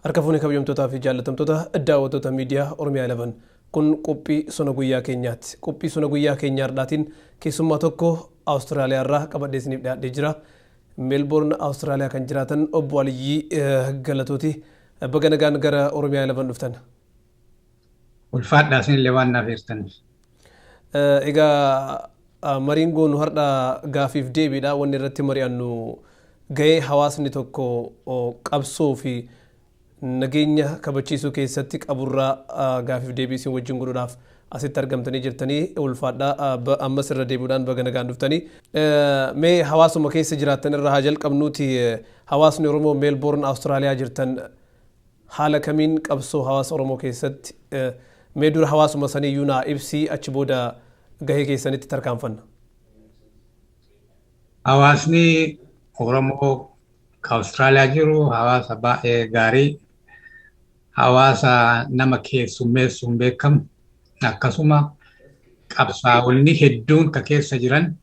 Harka kabajamtootaa fi jaallatamtoota daawwattoota miidiyaa Oromiyaa 11 kun qophii sona guyyaa keenyaatti. Qophii sona guyyaa keenyaa ardaatiin keessummaa tokko Awustiraaliyaa irraa qabadhee isiniif dhiyaatee jira. Melbourn Awustiraaliyaa kan jiraatan obbo Aliyyi Galatooti. Baga nagaan gara Oromiyaa 11 dhuftan. Ulfaadhaa isinillee waan naaf eertan. Egaa mariin goonu har'a gaafiif deebiidha. Wanni irratti mari'annu gahee hawaasni tokko qabsoo fi nageenya kabachiisuu keessatti qaburraa gaafiif deebii isin wajjin godhuudhaaf asitti argamtanii jirtanii ulfaadhaa ammas irra deebiidhaan baga nagaan dhuftanii. Mee hawaasuma keessa jiraattan irraa haa jalqabnuuti. Hawaasni Oromoo Melbourn Awustiraaliyaa jirtan haala kamiin qabsoo hawaasa Oromoo keessatti mee dura hawaasuma saniyyuu naa ibsii achi booda gahee keessanitti tarkaanfanna. Hawaasni Oromoo Awustiraaliyaa jiru hawaasa baay'ee gaarii, hawaasa nama keessummeessuun beekamu, akkasuma qabsaa'onni hedduun ka keessa jiran.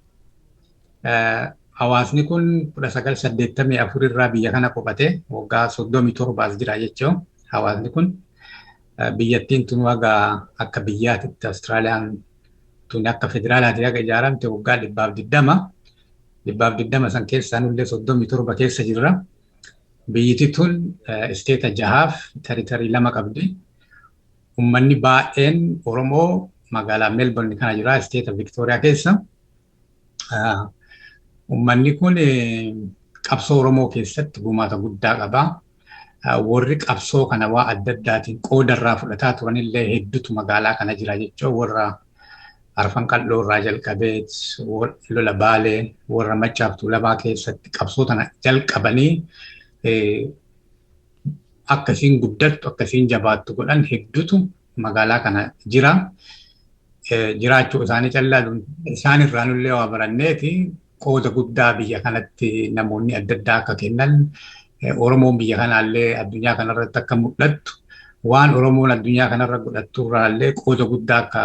Hawaasni kun 1984 irraa biyya kana qubate waggaa 37 jira jechuun. Hawaasni kun biyyattiin tun wagaa akka biyyaatitti Awustiraaliyaan tun akka federaalaatti akka ijaaramte waggaa 2020 san keessaa nullee 37 keessa jirra. Biyyiti tun isteeta 6 territorii 2 qabdi. Uummanni baay'een Oromoo magaalaa Melbourne kana jira isteeta Victoria keessa. Uummanni kun qabsoo Oromoo keessatti gumaata guddaa qaba. Warri qabsoo kana waa adda addaatiin qoodarraa fudhataa turanillee hedduutu magaalaa kana jira jechuun warra Arfan Qal'oo irraa jalqabee lola Baalee warra Machaaf Tuulamaa keessatti qabsoo tana jalqabanii akkasiin guddattu akkasiin jabaattu godhan hedduutu magaalaa kana jira. Jiraachuu isaanii callaa isaan irraa nullee waa baranneeti qooda guddaa biyya kanatti namoonni adda addaa akka kennan. Oromoon biyya kanaallee addunyaa kanarratti akka mul'attu waan Oromoon addunyaa kanarra godhattu irraallee qooda guddaa akka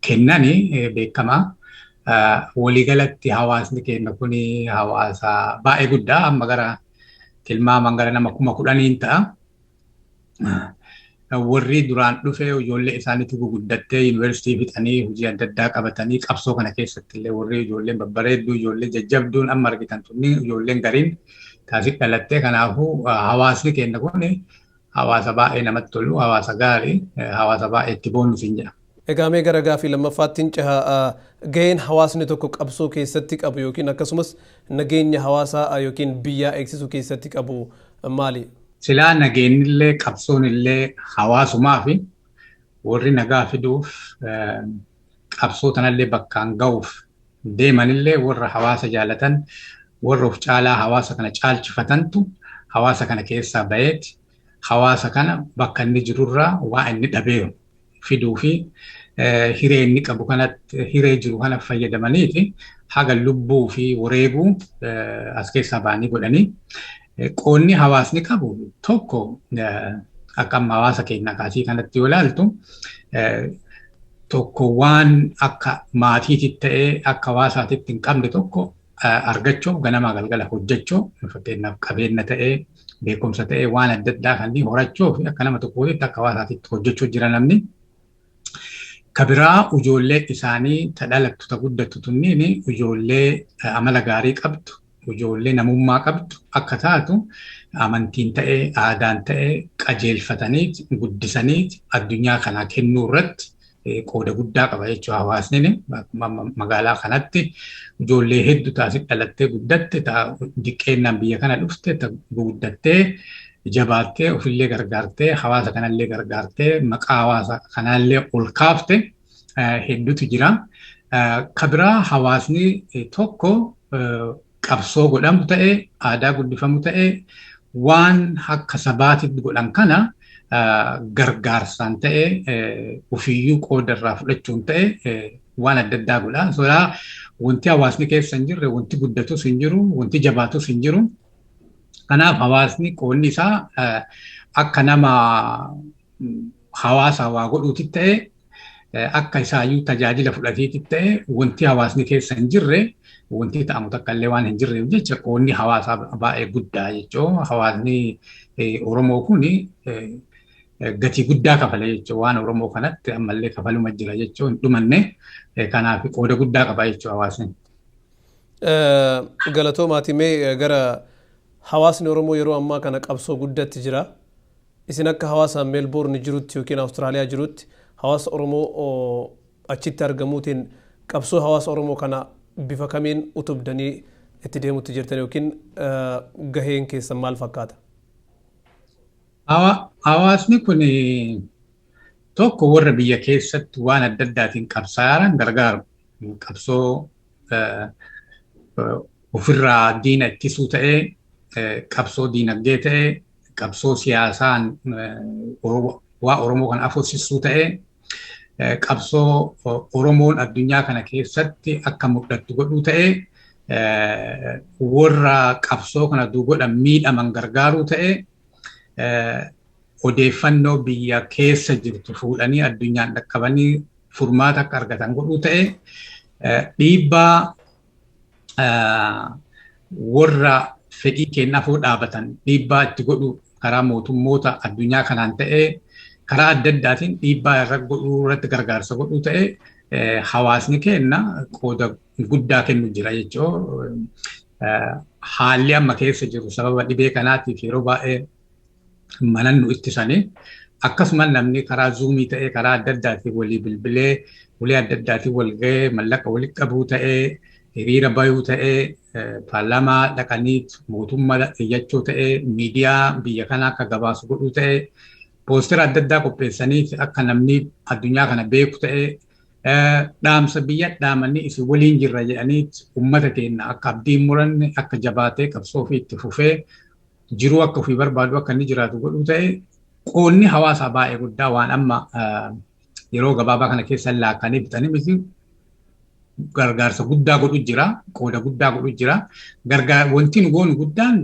kennani beekama. Waliigalatti hawaasni keenya kun hawaasa baay'ee guddaa amma gara tilmaaman gara nama 10,000 ta'a. Warri duraan dhufee ijoollee isaaniitti guguddattee yuunivarsiitii fixanii hojii adda addaa qabatanii qabsoo kana keessatti illee warri ijoolleen babbareedduu ijoollee jajjabduun amma argitan tunni ijoolleen gariin taasif dhalattee. Kanaafuu hawaasni keenya kun hawaasa baay'ee namatti tolu, hawaasa gaarii, hawaasa baay'ee itti boonnu siin jedha. Egaa mee gara gaafii lammaffaattiin caha gaheen hawaasni tokko qabsoo keessatti qabu yookiin akkasumas nageenya hawaasaa yookiin biyyaa eegsisuu keessatti qabu maali? Silaa nageenyillee qabsoonillee hawaasumaa fi warri nagaa fiduuf qabsoo tanallee bakkaan ga'uuf deemanillee warra hawaasa jaalatan warra of caalaa hawaasa kana caalchifatantu hawaasa kana keessaa ba'eeti hawaasa kana bakka inni jirurraa waa inni dhabeeru fiduu fi hiree inni qabu kanatti hiree jiru kana fayyadamaniiti haga lubbuu fi wareeguu as keessaa ba'anii godhanii. Qoonni hawaasni qabu tokko akka amma hawaasa keenya kaasii kanatti yoo ilaaltu tokko waan akka maatiitti ta'ee akka hawaasaatitti hin qabne tokko argachuuf ganama galgala hojjechuu fakkeenyaaf qabeenya ta'ee beekumsa ta'ee waan adda addaa kanneen horachuuf akka nama tokkootti akka hawaasaatitti hojjechuu jira namni. Kabiraa ijoollee isaanii dhalattu ta guddattu tunniin ijoollee amala gaarii qabdu. Ijoollee namummaa qabdu akka taatu amantiin ta'ee aadaan ta'ee qajeelfatanii guddisanii addunyaa kanaa kennuu irratti qooda guddaa qaba jechuudha. Hawaasni magaalaa kanatti ijoollee hedduu taasif dhalattee guddatte diqqeennaan biyya kana dhufte guddattee jabaattee ofillee gargaartee hawaasa kanallee gargaartee maqaa hawaasa kanallee ol kaafte hedduutu jira. Kabiraa hawaasni tokko qabsoo godhamu ta'ee aadaa guddifamu ta'ee waan akka sabaatitti godhan kana gargaarsaan ta'ee ofiiyyuu qoodarraa fudhachuun ta'ee waan adda addaa godha. Sodaa wanti hawaasni keessa hin jirre wanti guddatus hin jiru wanti jabaatus hin jiru. Kanaaf hawaasni qoonni isaa akka nama hawaasa waa godhuutti ta'ee akka isaayyuu tajaajila fudhatiitti ta'ee wanti hawaasni keessa hin jirre wanti ta'amu takka illee waan hin jirreef jecha qoonni hawaasaa baay'ee guddaa jechuun hawaasni Oromoo kuni gatii guddaa kafale jechuudha. Waan Oromoo kanatti ammallee kafaluma jira jechuudha. Dhumanne kanaaf qooda guddaa qaba jechuudha hawaasni. Galatoo maatimee gara hawaasni Oromoo yeroo ammaa kana qabsoo guddatti jira. Isin akka hawaasa Melbourn jirutti yookiin Awustiraaliyaa jirutti hawaasa Oromoo achitti argamuutiin qabsoo hawaasa Oromoo kana bifa kamiin utubdanii itti deemutti jirtan yookiin gaheen keessan maal fakkaata? Hawaasni kun tokko warra biyya keessatti waan adda addaatiin qabsaa'an gargaaru. Qabsoo ofirraa diina ittisuu ta'ee, qabsoo diinagdee ta'ee, qabsoo siyaasaan waa Oromoo kan afoosisuu ta'ee, qabsoo Oromoon addunyaa kana keessatti akka mul'attu godhuu ta'ee, warra qabsoo kana godhan miidhaman gargaaruu ta'ee, odeeffannoo biyya keessa jirtu fuudhanii addunyaan dhaqqabanii furmaata akka argatan godhuu ta'ee, dhiibbaa warra fedhii kennaafuu dhaabatan dhiibbaa itti godhu karaa mootummoota addunyaa kanaan ta'ee, karaa adda addaatiin dhiibbaa irra godhuu irratti gargaarsa godhuu ta'ee, hawaasni kenna qooda guddaa kennu jira jechuudha. Haalli amma keessa jiru sababa dhibee kanaatiif yeroo baay'ee mana nu ittisanii akkasumas namni karaa zuumii ta'ee karaa adda addaatiin walii bilbilee walii adda addaatiin wal ga'ee mallaqa walitti qabuu ta'ee hiriira bayuu ta'ee paarlaamaa dhaqanii mootummaa iyyachuu ta'ee miidiyaa biyya kana akka gabaasu godhuu ta'ee poostera adda addaa qopheessanii akka namni addunyaa kana beeku ta'ee dhaamsa biyya dhaamanii isin waliin jirra jedhanii uummata keenya akka abdiin muranne akka jabaatee qabsoo ofii itti fufee jiruu akka ofii barbaadu akka inni jiraatu godhuu ta'ee qoonni hawaasaa baay'ee guddaa waan amma yeroo gabaabaa kana keessa laakkanii bitanii miti gargaarsa guddaa godhu jira, qooda guddaa godhu jira. Wanti nu goonu guddaan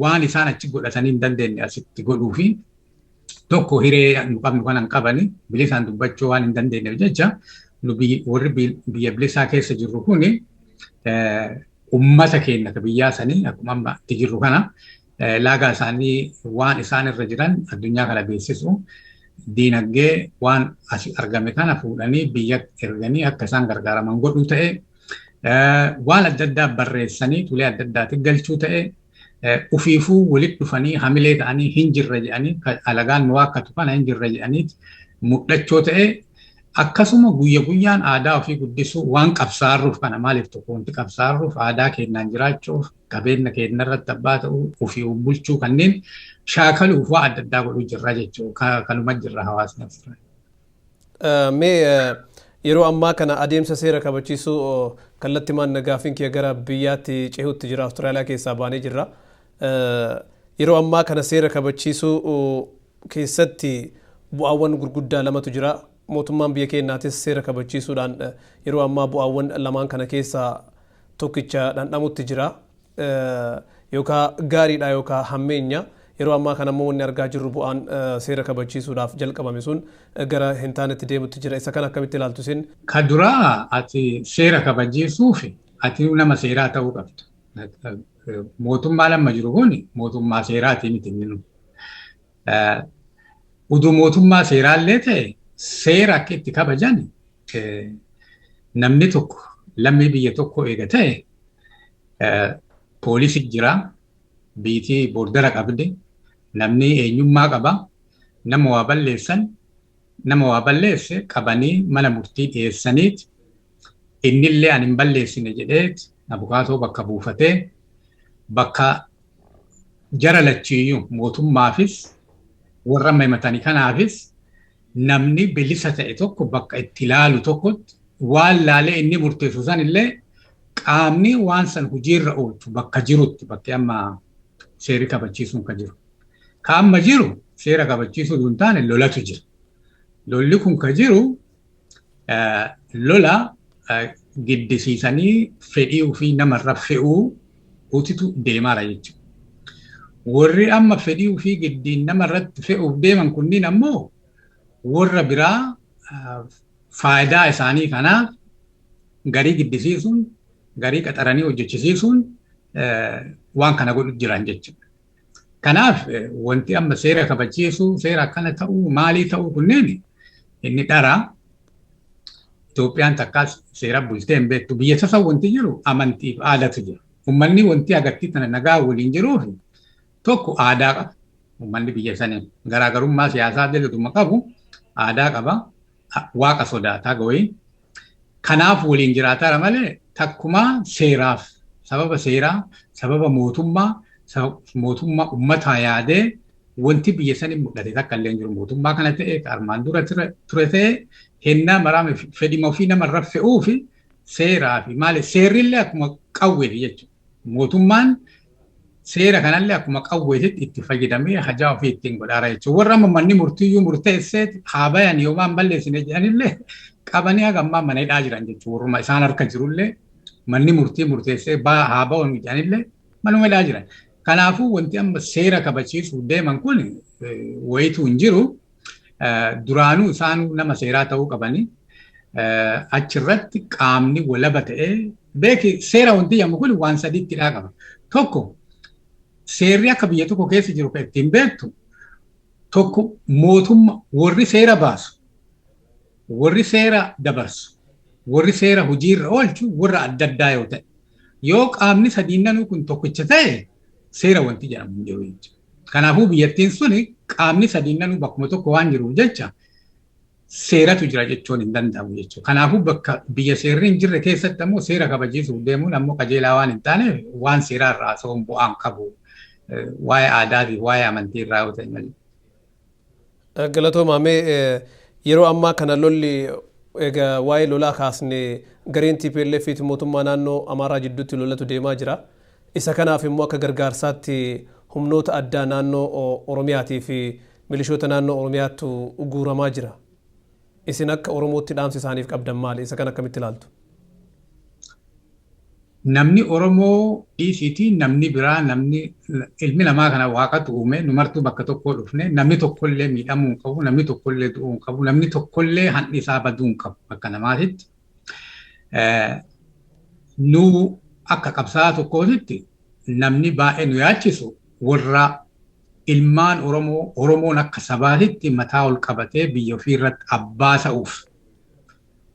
waan isaan achi godhatanii hin dandeenye asitti godhuu fi tokko hiree nu qabnu kanan qabani bilisaan dubbachuu waan hin dandeenyeef jecha nu warri biyya bilisaa keessa jirru kuni ummata keenya biyyaa sanii akkuma amma itti jirru kana laagaa isaanii waan isaan irra jiran addunyaa kana beeksisu diinagdee waan as argame kana fuudhanii biyya erganii akka isaan gargaaraman godhuu ta'e waan adda addaa barreessanii tulee adda addaatti galchuu ta'e ufiifuu walitti dhufanii hamilee ta'anii hin jirre jedhanii alagaan nu akkatu kana hin jirre jedhanii mul'achoo ta'e akkasuma guyya guyyaan aadaa ofii guddisuu waan qabsaarruuf kana maaliif tokko wanti qabsaarruuf aadaa keenyaan jiraachuuf qabeenya keenya irratti abbaa ta'uu ofii bulchuu kanneen shaakaluuf waa adda addaa godhuu jirra jechuudha kanuma jirra hawaasni. Mee yeroo ammaa kana adeemsa seera kabachiisuu kallattii maan nagaafiin kee gara biyyaatti cehuutti jira Awustiraaliyaa keessaa baanee jirra. Yeroo ammaa kana seera kabachiisuu keessatti bu'aawwan gurguddaa lamatu jira. Mootummaan biyya keenyaatis seera kabachiisuudhaan yeroo ammaa bu'aawwan lamaan kana keessaa tokkicha dhandhamutti jira. Yookaan gaariidha yookaan hammeenya. Yeroo ammaa kana immoo wanni argaa jirru bu'aan seera kabachiisuudhaaf jalqabame sun gara hin taanetti deemutti jira. Isa kan akkamitti ilaaltu isin? Ka duraa ati seera kabachiisuuf ati nama seeraa ta'uu qabda. Mootummaa lamma jiru kun mootummaa seeraati miti inni. Uduu mootummaa seeraallee ta'e seera akka itti kabajan namni tokko lammii biyya tokko eega ta'e poolisii jira. Biitii boordara qabdi namni eenyummaa qaba nama waa balleessan nama waa balleesse qabanii mana murtii dhiyeessaniiti innillee ani hin balleessine jedheet abukaatoo bakka buufatee bakka jara lachiiyyuu mootummaafis warra himatanii kanaafis namni bilisa ta'e tokko bakka itti ilaalu tokkotti waan laalee inni murteessu san illee qaamni waan san hojiirra oolchu bakka jirutti bakki amma seera kabachiisuun kan jiru. Kan amma jiru seera kabachiisuu hin taane lolatu jira. Lolli kun kan jiru lola giddisiisanii fedhii ofii namarra fe'uu utitu deemaara jechuudha. Warri amma fedhii ofii giddiin namarratti fe'uuf deeman kunniin ammoo warra biraa faayidaa isaanii kanaaf garii giddisiisuun garii qaxaranii hojjechisiisuun waan kana godhu jiran jechuudha. Kanaaf wanti amma seera kabachiisu seera akkana ta'uu maalii ta'uu kunneen inni dharaa Itoophiyaan takkaas seera bultee hin beektu biyya tasa wanti jiru amantiif aadatu jira. Uummanni wanti agartii tana nagaa waliin jiruuf tokko aadaa qaba. Uummanni biyya sanii garaagarummaa siyaasaa jallatuma qabu aadaa qaba. Waaqa sodaataa ga'ee kanaaf waliin jiraataa malee takkumaa seeraaf sababa seeraa sababa mootummaa uummataa yaadee wanti biyya sanii mul'ate takka illee jiru mootummaa kana ta'e armaan dura ture ta'e hennaa maraame fedhima ofii namarra fe'uu fi seeraa fi maali seerrillee akkuma qawweeti jechuudha. Mootummaan seera kanallee akkuma qawweetitti itti fayyadamee hajaa ofii ittiin godhaara jechuudha. Warra manni murtiyyuu murteessee haa bayan yookaan balleessine jedhanillee qabanii hagammaa mana hidhaa jiran jechuudha. Warruma isaan harka jirullee manni murtii murteessee haa ba'uun jedhanillee manuma hidhaa jiran. Kanaafuu wanti amma seera kabachiisuuf deeman kun wayituu hin jiru. Duraanuu isaanuu nama seeraa ta'uu qabanii achirratti qaamni walaba ta'ee beeki seera wanti yammu kun waan sadiitti qaba. Tokko seerri akka biyya tokko keessa jiru kan ittiin beektu tokko mootummaa warri seera baasu warri seera dabarsu warri seera hojiirra oolchu warra adda addaa yoo ta'e yoo qaamni sadiinanuu kun tokkicha ta'e seera wanti jedhamu hin jiru jechuudha. Kanaafuu biyyattiin suni qaamni sadiinanuu bakkuma tokko waan jiruuf jecha seeratu jira jechuun hin danda'amu jechuudha. Kanaafuu bakka biyya seerri hin jirre keessatti ammoo seera kabachiisuuf deemuun ammoo qajeelaa waan hin taaneef waan seeraa irraa so'oon bu'aan qabu waa'ee aadaa fi waa'ee amantii irraa yoo ta'e malee. Galatooma yeroo ammaa kana lolli egaa waa'ee lolaa kaasne gareen TPLF fi mootummaa naannoo Amaaraa jidduutti lolatu deemaa jira. Isa kanaaf immoo akka gargaarsaatti humnoota addaa naannoo Oromiyaatii fi milishoota naannoo Oromiyaattu guuramaa jira. Isin akka Oromootti dhaamsi isaaniif qabdan maali? Isa kan akkamitti ilaaltu? Namni Oromoo dhiisiiti namni biraa namni ilmi namaa kana waaqatu uume numartuu bakka tokkoo dhufne namni tokkollee miidhamuu hin qabu namni tokkollee du'uu hin qabu namni tokkollee hanni isaa baduu hin qabu akka namaatitti. Nu akka qabsaa tokkootitti namni baay'ee nu yaachisu warra ilmaan Oromoon akka sabaatitti mataa ol qabatee biyya ofii irratti abbaa ta'uuf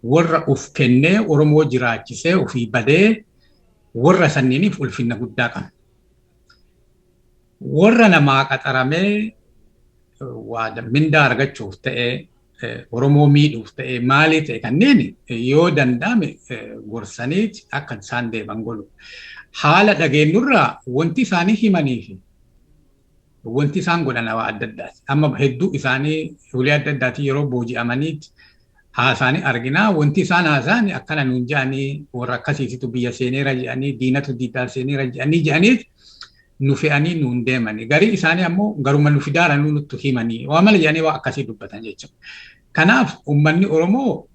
warra uf kennee Oromoo jiraachisee ofii badee warra sanniiniif ulfinna guddaa qaba. Warra namaa qaxaramee mindaa argachuuf ta'ee Oromoo miidhuuf ta'ee maalii ta'e kanneen yoo danda'ame gorsaniiti akka isaan deeban godhu. Haala dhageenyurraa wanti isaanii himanii fi wanti isaan godhan adda addaati. Amma hedduu isaanii ulee adda addaati yeroo booji'amaniiti haasaanii arginaa wanti isaan haasaan akkana nuun jedhanii warra akkasiititu biyya seeneera jedhanii diinatu diidaa seeneera jedhanii nu fe'anii nuun deemanii. Garii isaanii ammoo garuma nu fidaara nutti himanii waa mala jedhanii waa akkasii dubbatan jechuudha. Kanaaf uummanni Oromoo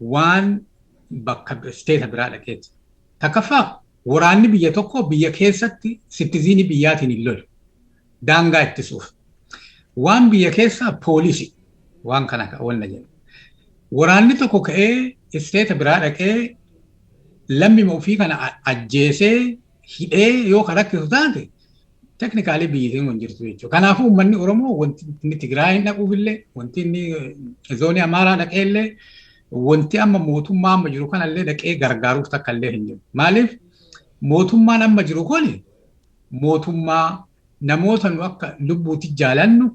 waan bakka isteeta biraa dhaqeeti. Takkaffaa waraanni biyya tokko biyya keessatti sitiziinii biyyaatiin hin lolu. Daangaa ittisuuf. Waan biyya keessaa poolisii waan kana wanna jedhu. Waraanni tokko ka'ee isteeta biraa dhaqee lammii ofii kana ajjeesee hidhee yoo rakkisu taate teknikaalii biyyitiin hin jirtu jechuudha. Kanaafuu uummanni Oromoo wanti inni Tigraay dhaquufillee wanti inni zoonii Amaaraa dhaqeellee wanti amma mootummaa amma jiru kanallee dhaqee gargaaruuf takka illee hin jiru. Maaliif mootummaan amma jiru kun mootummaa namoota nu akka lubbuutti jaalannu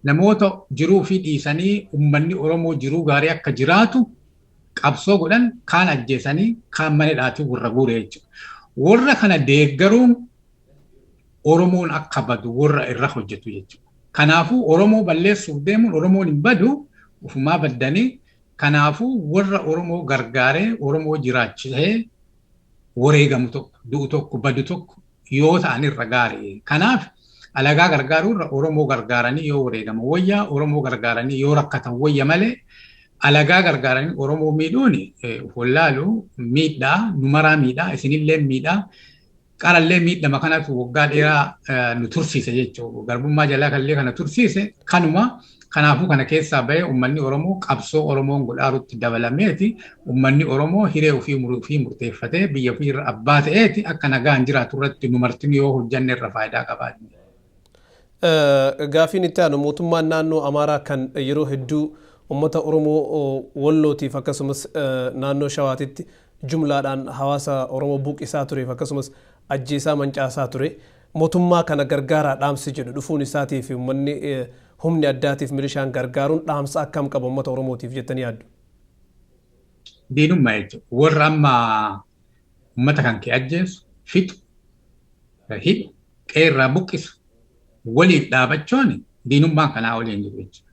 namoota jiruu fi dhiisanii uummanni Oromoo jiruu gaarii akka jiraatu qabsoo godhan kaan ajjeesanii kaan mana hidhaatti warra guure jechuudha. Warra kana deeggaruun Oromoon akka badu warra irra hojjetu jechuudha. Kanaafuu Oromoo balleessuuf deemuun Oromoon hin badu ufumaa baddanii kanaafuu warra Oromoo gargaaree Oromoo jiraachisee wareegamu tokko du'u tokko badu tokko yoo ta'an irra gaarii. Kanaaf alagaa gargaaruurra Oromoo gargaaranii yoo wareegamu wayyaa Oromoo gargaaranii yoo rakkatan wayya malee alagaa gargaaranii Oromoo miidhuun wallaalu miidhaa numaraa miidhaa isinillee miidhaa qarallee miidhama kanatu waggaa dheeraa nu tursiise jechuudha. Garbummaa jalaa kallee kana tursiise kanuma kanaafuu kana keessaa bahee uummanni Oromoo qabsoo Oromoon godhaarutti dabalameeti uummanni Oromoo hiree ofii murteeffatee biyya ofii irra abbaa ta'eeti akka nagaan jiraatu irratti nu martin yoo hojjanne irra faayidaa qabaatu. Gaafiin itti aanu mootummaan naannoo Amaaraa kan yeroo hedduu uummata Oromoo Wallootiif akkasumas naannoo Shawaatitti jumlaadhaan hawaasa Oromoo buuqisaa tureef akkasumas ajjeesaa mancaasaa ture. Mootummaa kana gargaaraa dhaamsi jedhu dhufuun isaatii fi uummanni humni addaatiif milishaan gargaaruun dhaamsa akkam qaba uummata Oromootiif jettanii yaaddu? Diinummaa jechuudha. Warra amma uummata kan kee ajjeesu, fixu, hidhu, qeerraa buqqisu, waliin dhaabachuun diinummaan kanaa waliin jiru jechuudha.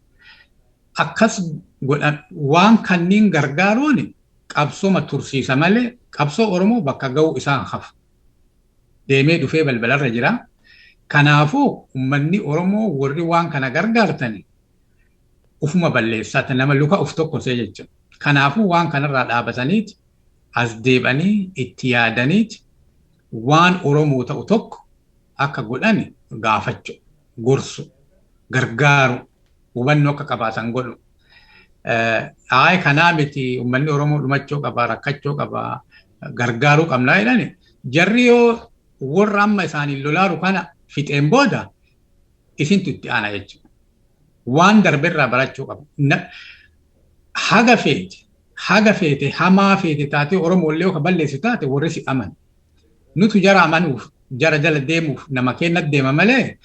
Akkas godhan waan kanneen gargaaruun qabsooma tursiisa malee qabsoo Oromoo bakka ga'u isaan hafu. Deemee dhufee balbalarra jira. Kanaafuu uummanni Oromoo warri waan kana gargaartani ufuma balleessaatti nama luka uf tokkosee jechuudha. Kanaafuu waan kanarraa dhaabataniiti as deebanii itti yaadaniiti waan Oromoo ta'u tokko akka godhani gaafachuu, gorsu, gargaaru, hubannoo akka qabaatan godhu. Kanaa miti uummanni Oromoo dhumachuu qaba, rakkachuu qaba, gargaaruu qabnaa jedhani. Jarri yoo warra amma isaaniin lolaaru kana fixeen booda isintu itti aana jechuudha. Waan darbeerraa barachuu qaba. Haga feete, hamaa feete taatee Oromoo illee kan balleessu taate warri si aman. Nutu jara amanuuf, jara jala deemuuf nama kennat deema malee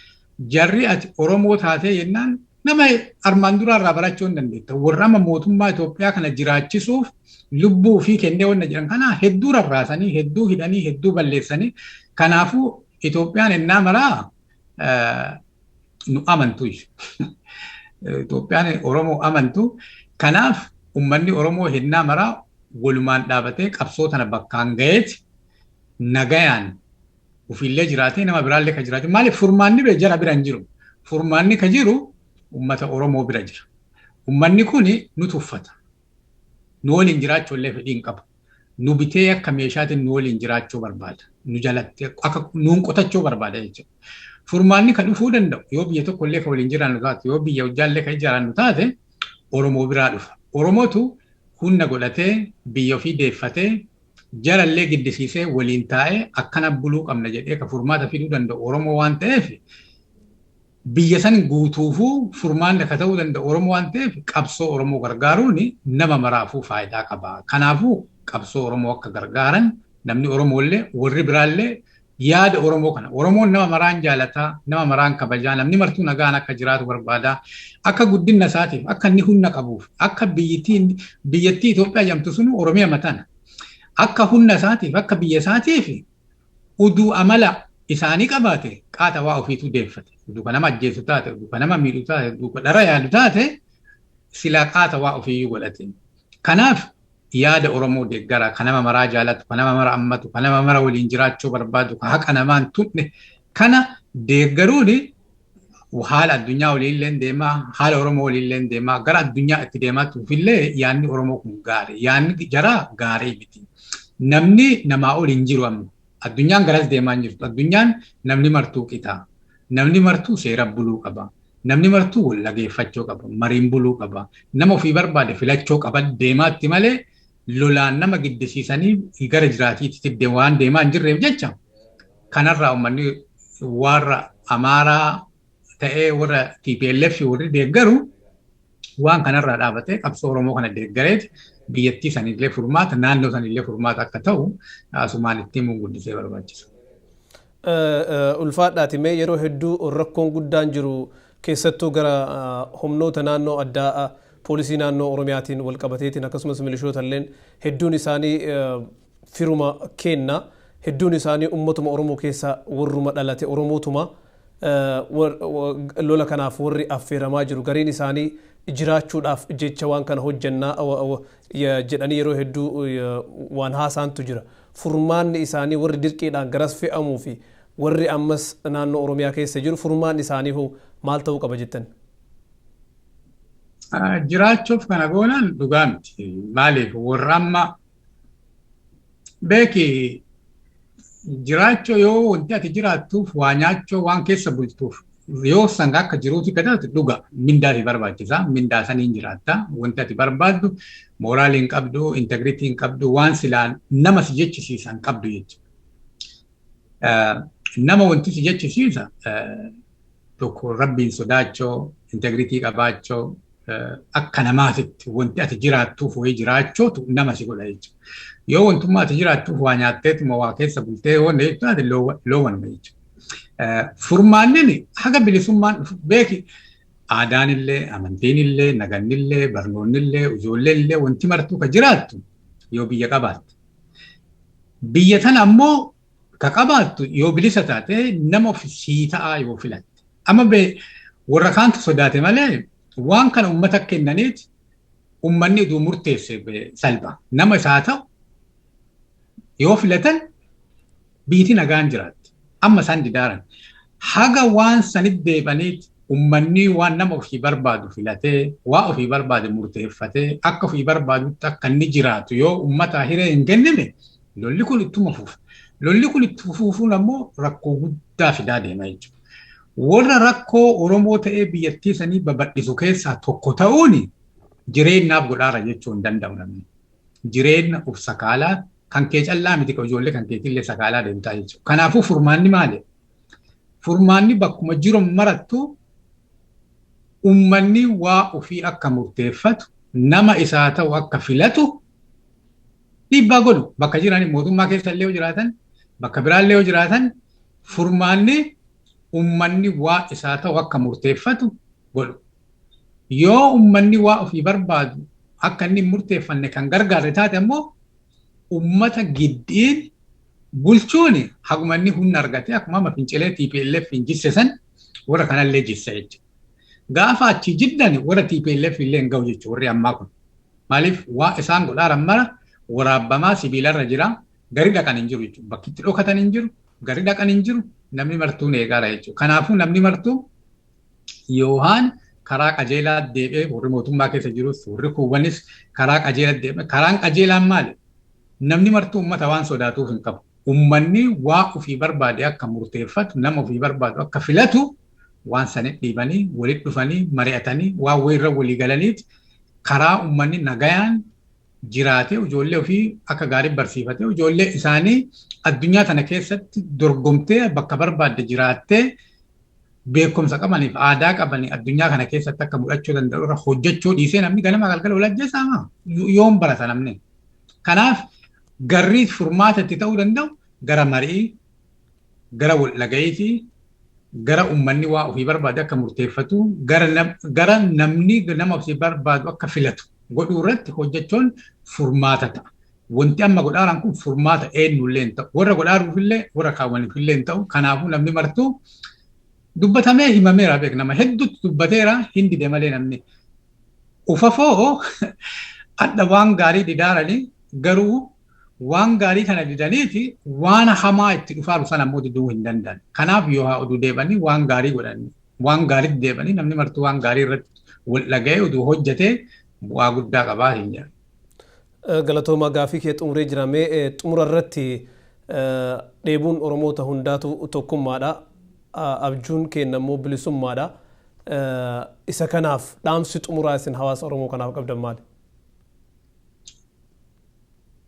jarri ati Oromoo taatee jennaan nama armaan duraarraa barachuu hin dandeetta. Warra amma mootummaa Itoophiyaa kana jiraachisuuf lubbuu fi kennee wanna jiran kana hedduu rarraasanii, hedduu hidhanii, hedduu balleessanii. Kanaafuu Itoophiyaan ennaa maraa nu amantu. Itoophiyaan Oromoo amantu. Kanaaf uummanni Oromoo ennaa maraa walumaan dhaabatee qabsoo tana bakkaan ga'eeti nagayaan ofiillee jiraatee nama biraallee kan jiraatu. Maaliif furmaanni bira jara bira hin jiru. Furmaanni kan jiru uummata Oromoo bira jira. Uummanni kuni nu tuffata. Nu waliin jiraachuu illee fedhii hin qabu. Nu bitee akka meeshaatiin nu waliin jiraachuu barbaada. Nu jalatti akka nuun qotachuu barbaada jechuudha. Furmaanni kan dhufuu danda'u yoo biyya tokko illee kan waliin jiraannu taate, yoo biyya hojjaallee kan ijaarannu taate Oromoo biraa dhufa. Oromootu humna godhatee biyya ofii deeffatee jarallee giddisiisee waliin taa'ee akkana buluu qabna jedhee kan furmaata fiduu danda'u Oromoo waan ta'eef biyya san guutuufuu furmaanni akka ta'uu danda'u Oromoo waan ta'eef qabsoo Oromoo gargaaruun nama maraafuu faayidaa qaba. Kanaafuu qabsoo Oromoo akka gargaaran namni Oromoo illee warri biraallee yaada Oromoo kana. Oromoon nama maraan jaalataa, nama maraan kabajaa, namni martuu nagaan akka jiraatu barbaada. Akka guddina isaatiif, akka inni humna qabuuf, akka biyyattii Itoophiyaa jedhamtu sun Oromiyaa matana. Akka humna isaatiif, akka biyya isaatiif uduu amala isaanii qabaate qaata waa ofiitu deeffate. Uduu kan nama ajjeesu taate, uduu kan nama miidhu taate, uduu kan dhara yaadu taate silaa qaata waa ofiiyyuu godhate. Kanaaf yaada Oromoo deeggara kan nama maraa jaalatu, kan nama mara ammatu, kan nama mara waliin jiraachuu barbaadu, kan haqa namaan tunne kana deeggaruun haala addunyaa waliin deemaa, haala Oromoo waliin deemaa, gara addunyaa itti deemaa tuufillee yaadni Oromoo kun gaarii. Yaadni jaraa gaarii miti. Namni namaa ol hin jiru amma. Addunyaan garas deemaa hin jirtu. Addunyaan namni martuu qixa. Namni martuu seera buluu qaba. Namni martuu wal dhageeffachuu qaba. Mariin buluu qaba. Nama ofii barbaade filachuu qaba deemaatti malee lolaan nama giddisiisanii gara jiraatiitti waan deemaa hin jirreef jecha kanarraa uummanni warra Amaaraa ta'ee warra TPLF warri deeggaru waan kanarraa dhaabatee qabsoo Oromoo kana deeggareeti biyyattii sanillee furmaata naannoo sanillee furmaata akka ta'u asumaan itti himuun guddisee barbaachisa. Ulfaadhaati mee yeroo hedduu rakkoon guddaan jiru keessattuu gara humnoota naannoo addaa poolisii naannoo Oromiyaatiin wal qabateetiin akkasumas milishoota illeen hedduun isaanii firuma kenna hedduun isaanii ummatuma Oromoo keessa warruma dhalate Oromootuma lola kanaaf warri affeeramaa jiru gariin isaanii jiraachuudhaaf jecha waan kana hojjannaa jedhanii yeroo hedduu waan haasaantu jira. Furmaanni isaanii warri dirqiidhaan garas fe'amuu fi warri ammas naannoo Oromiyaa keessa jiru furmaanni isaanii hoo maal ta'uu qaba jettan? Jiraachuuf kana goonaan dhugaa miti. Maaliif warra amma beeki jiraachuu yoo wanti ati jiraattuuf waa nyaachuu waan keessa bultuuf yoo sanga akka jiruuti kadhaate dhuga mindaa fi barbaachisa. Mindaa saniin jiraatta. Wanti ati barbaaddu mooraalii hin qabdu, integritii hin qabdu, waan silaan nama si jechisiisan qabdu jechuudha. Nama wanti si jechisiisa tokko rabbiin sodaachoo, integritii qabaachoo, akka namaatitti wanti ati jiraattuuf wayii jiraachootu nama si godha jechuudha. Yoo wantummaa ati jiraattuuf waa nyaatteetuma waa keessa bultee waan jechuudha loowwan jechuudha. Furmaanni haga bilisummaan beeki aadaanillee, amantiinillee, nagannillee, barnoonnillee, ijoolleellee wanti martuu ka jiraattu yoo biyya qabaatte. Biyya tana ammoo ka qabaattu yoo bilisa taate nama ofii ta'aa yoo filatte. Amma warra kaantu sodaate malee waan kana uummata kennaniiti uummanni iduu murteesse salpha. Nama isaa ta'u yoo filatan biitii nagaan jiraatti. Amma isaan didaaran. Haga waan sanit deebaniiti uummanni waan nama ofii barbaadu filatee, waa ofii barbaade murteeffatee, akka ofii barbaadutti akka inni jiraatu yoo uummata hiree hin kennine lolli kun ittuma fuufa. Lolli kun itti fufuun ammoo rakkoo guddaa fidaa deema jechuudha. Warra rakkoo Oromoo ta'ee biyyattii sanii babadhisu keessaa tokko ta'uun jireenyaaf godhaara jechuu hin danda'u namni. Jireenya of sakaalaa kan kee callaa miti ijoollee kan keetillee sakaalaa deemtaa jechuudha. Kanaafuu furmaanni maali? Furmaanni bakkuma jiru marattu uummanni waa ofii akka murteeffatu, nama isaa ta'u akka filatu dhiibbaa godhu. Bakka jiran mootummaa keessa illee yoo jiraatan, bakka biraallee yoo jiraatan furmaanni uummanni waa isaa ta'u akka murteeffatu godhu. Yoo uummanni waa ofii barbaadu akka inni murteeffanne kan gargaarre taate ammoo uummata giddiin bulchuun haguma inni humna argate akkuma fincilee TPLF hin jissesan warra kanallee jissa jechuudha. Gaafa achi jiddan warra TPLF illee hin ga'u jechuudha warri ammaa kun. Maaliif waa isaan godhaaran mara waraabbamaa sibiilarra jira gari dhaqan hin jiru jechuudha. Bakki itti dhokatan hin jiru, gari dhaqan hin jiru, namni martuu eegaara jechuudha. Kanaafuu namni martuu yoohaan karaa qajeelaa deebi'ee warri mootummaa keessa jirus warri kuuwwanis karaa qajeelaa deebi'ee karaan qajeelaan maali? Namni martuu uummata waan sodaatuuf hin qabu. Uummanni waa ofii barbaade akka murteeffatu, nama ofii barbaadu akka filatu waan sanit dhiibanii, walitti dhufanii, mari'atanii, waan wayirra walii galaniiti karaa uummanni nagayaan jiraatee ijoollee ofii akka gaarii barsiifatee ijoollee isaanii addunyaa tana keessatti dorgomtee bakka barbaadde jiraattee beekumsa qabaniif aadaa qabanii addunyaa kana keessatti akka mul'achuu danda'u irra hojjechuu dhiisee namni ganama galgala walajjeessaa yoom barata namni. Kanaaf garri furmaata itti ta'uu danda'u gara marii, gara walaga'iitii, gara uummanni waa ofii barbaade akka murteeffatu, gara namni nama ofii barbaadu akka filatu godhuu irratti hojjechuun furmaata ta'a. Wanti amma godhaaran kun furmaata eenyullee hin ta'u. Warra godhaaruufillee, warra kaawwaniifillee hin ta'u. Kanaafuu namni martuu dubbatamee himameera beek nama hedduutti dubbateera hin dide malee namni. Ufafoo adda waan gaarii didaaranii garuu waan gaarii kana didaniiti waan hamaa itti dhufaaru sana ammoo diduu hin danda'an. Kanaaf yoo haa oduu deebanii waan gaarii godhanii, waan gaarii deebanii namni martuu waan gaarii irratti wal dhaga'ee oduu hojjetee bu'aa guddaa qabaa hin jiru. Galatooma gaafii kee xumuree jiramee xumura irratti dheebuun Oromoota hundaatu tokkummaadha. Abjuun keenya immoo bilisummaadha. Isa kanaaf dhaamsi xumuraa isin hawaasa Oromoo kanaaf qabdan maali?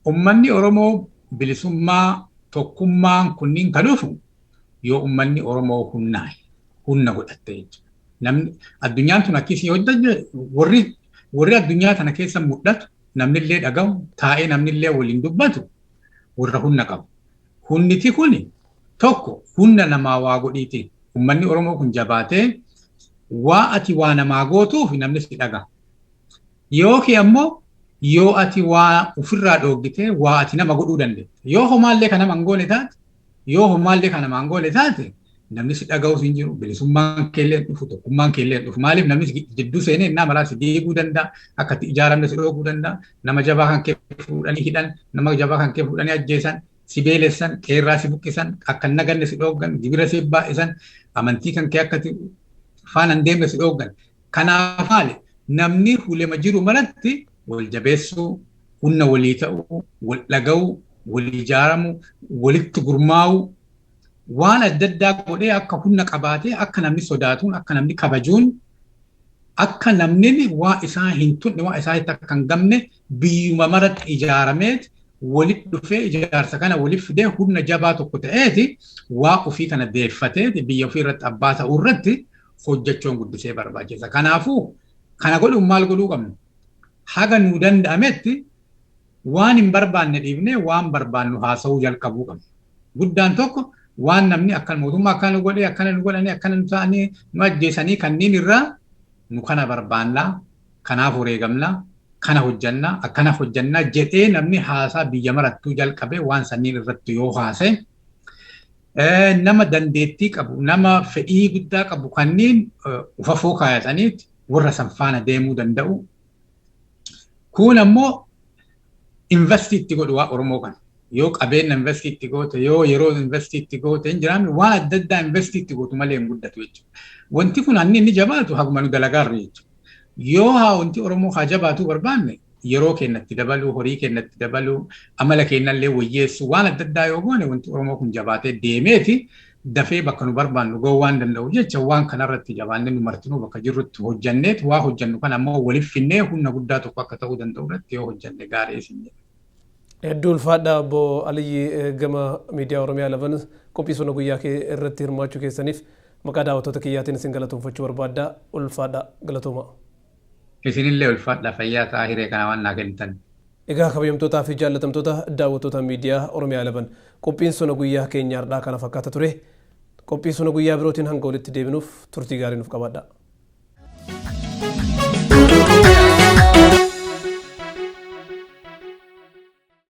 Uummanni Oromoo bilisummaa tokkummaan kunniin kan dhufu yoo uummanni Oromoo humna godhatte jechuudha. Namni addunyaan tun akkasii warri addunyaa tana keessa mul'atu namnillee dhagahu taa'ee namnillee waliin dubbatu warra humna qabu. Humniti kun tokko humna namaa waa godhiiti. Uummanni Oromoo kun jabaatee waa ati waa namaa gootuuf namni si dhagaha. Yookiin ammoo yoo ati waa ofirraa dhoogitee waa ati nama godhuu dandeetta. Yoo homaallee kana mangoole taate, yoo homaallee kana mangoole taate namni si dhaga'uus hin jiru. Bilisummaan keellee dhufu, tokkummaan keellee dhufu. Maaliif namni jidduu seenee innaa maraa si deeguu danda'a, akka itti ijaaramne si dhooguu danda'a. Nama jabaa kan kee fuudhanii hidhan, nama jabaa kan kee fuudhanii ajjeesan, si beelessan, qeerraa si buqqisan, akka hin naganne si dhooggan, gibira si baay'isan, amantii kan kee akka faana hin deemne si dhooggan. Kanaaf maali? Namni hulema jiru maratti wal jabeessuu, humna walii ta'uu, wal dhaga'uu, wal ijaaramu, walitti gurmaa'uu, waan adda addaa godhee akka humna qabaatee akka namni sodaatuun, akka namni kabajuun, akka namni waa isaa hin tunne, waa isaa akka hin gamne biyyuma maratti ijaarameet walitti dhufee ijaarsa kana waliif fidee humna jabaa tokko ta'eeti waa ofii kana deeffatee biyya ofii irratti abbaa ta'uu irratti hojjechuun guddisee barbaachisa. Kanaafuu kana godhuun maal godhuu qabna? Haga nuu danda'ametti waan hin barbaanne dhiifnee waan barbaannu haasa'uu jalqabuu qabna. Guddaan tokko waan namni akka mootummaa akkana godhee akkana nu godhanii akkana nu ta'anii nu ajjeesanii kanneen irraa nu kana barbaannaa kanaaf wareegamnaa kana hojjannaa akkana hojjannaa jedhee namni haasaa biyya marattuu jalqabee waan sanniin irratti yoo haasa'e nama dandeettii qabu nama fedhii guddaa qabu kanneen ufafoo kaayataniiti warra san faana deemuu danda'u. Kun ammoo investiitti godhu waa Oromoo kana. Yoo qabeenya investiitti goote yoo yeroo investiitti goote hin jiraanne waan adda addaa investiitti gootu malee hin guddatu jechuudha. Wanti kun inni jabaatu haguma nu dalagaarra jechuudha. Yoo wanti Oromoo haa jabaatu barbaanne yeroo keenyatti dabaluu horii keenyatti dabaluu amala keenyallee wayyeessu waan adda addaa yoo goone wanti Oromoo kun jabaatee deemeeti dafee bakka nu barbaannu goo waan danda'u jecha waan kanarratti jabaannee nu martinuu bakka jirrutti hojjanneet waa hojjannu kan ammoo waliif finnee humna guddaa tokko akka ta'uu danda'u irratti yoo hojjanne gaarii isin jedha. Hedduu ulfaadha obbo Aliyyi gama miidiyaa Oromiyaa 11 qophii sona guyyaa kee irratti hirmaachuu keessaniif maqaa daawwattoota kiyyaatiin isin galatoomfachuu barbaadda. Ulfaadha galatooma. Isinillee ulfaadha fayyaa ta'aa hiree kana waan naa kennitan. Egaa kabajamtootaa fi jaallatamtoota daawwattoota miidiyaa Oromiyaa 11 qophiin sona guyyaa keenyaa har'aa kana fakkaata ture. Qophii sona guyyaa birootiin hanga walitti deebinuuf turtii gaarii nuuf qabaadha.